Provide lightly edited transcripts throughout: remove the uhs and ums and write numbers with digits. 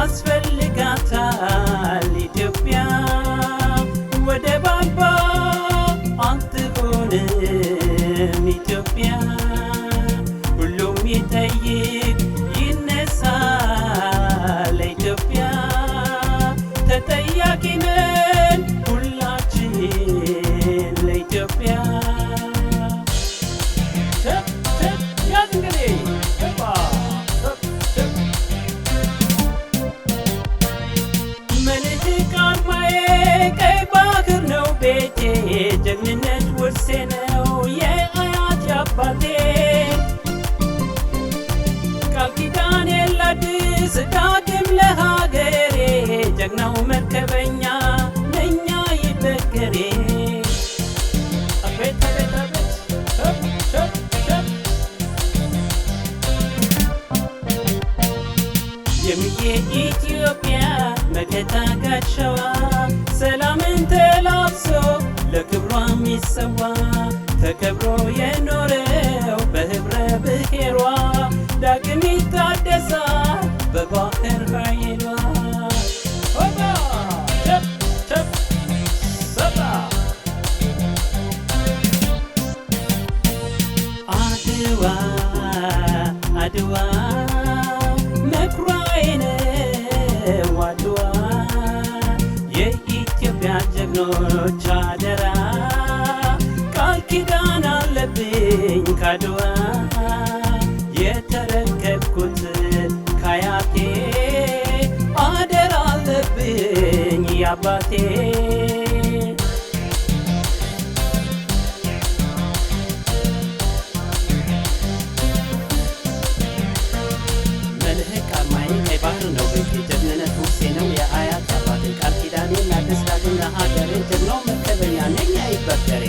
ያስፈልጋታል ኢትዮጵያ ወደብ አልባ አትሆንም ኢትዮጵያ ሁሉም ይጠይቅ ይነሳል ኢትዮጵያ ተጠያቂ ነን ሁላችን ለኢትዮጵያ ጀግንነት ውርሴ ነው የአያት ያባቴ ቃል ኪዳን የላድስ ዳግም ለሀገሬ ጀግናው መርከበኛ ለእኛ ይበገሬ አቤት አቤት አቤት የሚዬ ኢትዮጵያ መከታ ጋሻዋ ሰላምን ተላብሶ ለክብሯ የሚሰዋ ተከብሮ የኖረው በህብረ ብሔሯ ዳግም ይታደሳል በባህር ኃይሏ አድዋ አድዋ መኩሪያዬ ነው አድዋ የኢትዮጵያ ጀግኖች አደራ ቃል ኪዳን አለብኝ ካድዋ የተረከብኩት ካያቴ አደራ አለብኝ ያባቴ መልህቅ አርማዬ ቀይ ባህር ነው ቤቴ ጀግንነት ውርሴ ነው የአያት አባቴ ቃል ኪዳኔ ላድስ ዳግም ለሀገሬ ጀግናው መርከበኛ ነኝ አይበገሬ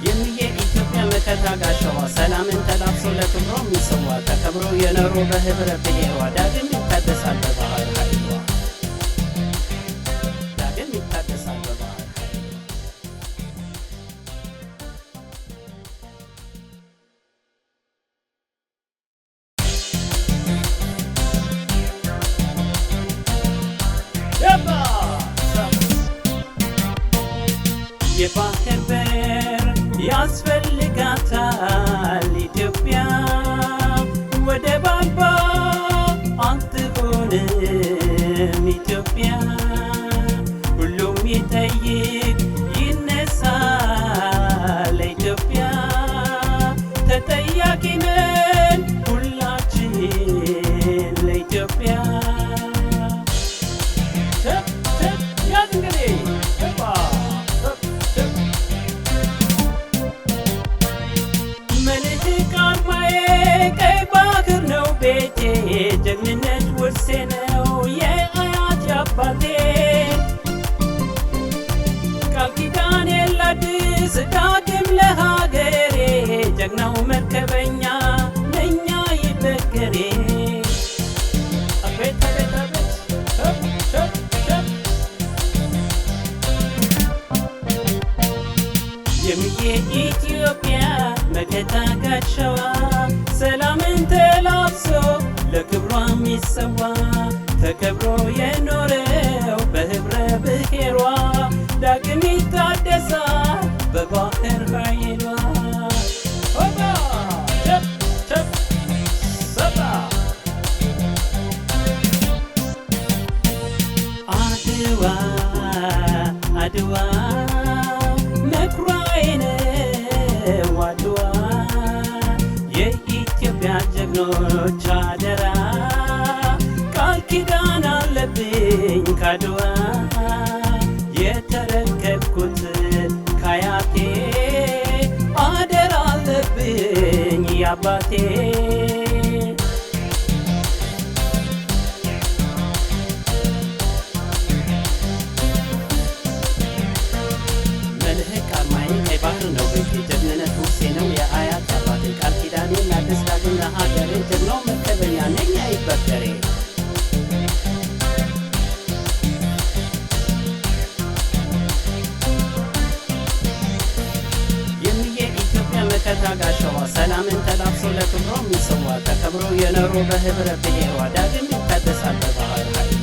የሚዬ ኢትዮጵያ መከታ ጋሻዋ ሰላምን ተላብሶ ለክብሯ የሚሰዋ ተከብሮ የኖሮ በህብረ ብሔሯ ዳግም ይታደሳል በባህር ኃይሏ ዳግም ይታደሳል በባህር የባህር በር ያስፈልጋታል ኢትዮጵያ ወደብ አልባ አትሆንም ኢትዮጵያ ሁሉም ይጠይቅ ይነሳል ኢትዮጵያ ተጠያቂ ነን ሁላችን ለኢትዮጵያ ጀግንነት ውርሴ ነው የአያት ያባቴ ቃል ኪዳን የላድስ ዳግም ለሀገሬ ጀግናው መርከበኛ ለእኛ ይበገሬ አቤት አቤት አቤት የሚዬ ኢትዮጵያ መከታ ጋሻዋ ሰላምን ተላብሶ ለክብሯ የሚሰዋ ተከብሮ የኖረው በህብረ ብሔሯ ዳግም ይታደሳል በባህር ኃይሏ አድዋ አድዋ መኩሪያዬ ነው አድዋ የኢትዮጵያ ጀግኖች አደራ ቃል ኪዳን አለብኝ ካድዋ የተረከብኩት ካያቴ አደራ አለብኝ ያባቴ መልህቅ አርማዬ ቀይ ባህር ነው ቤቴ ጀግንነት ውርሴ ነው የአያት አባቴ ቃል ኪዳኔ ላድስ ዳግም ለሀገሬ ጀግናው መርከበኛ ነኝ አይበገሬ የሚዬ ሰላምን ተላብሶ ለክብሮ የሚሰዋ ተከብሮ የኖሮ በህብረ ብሔሯ ዳግም ይታደሳል በባህር ኃይል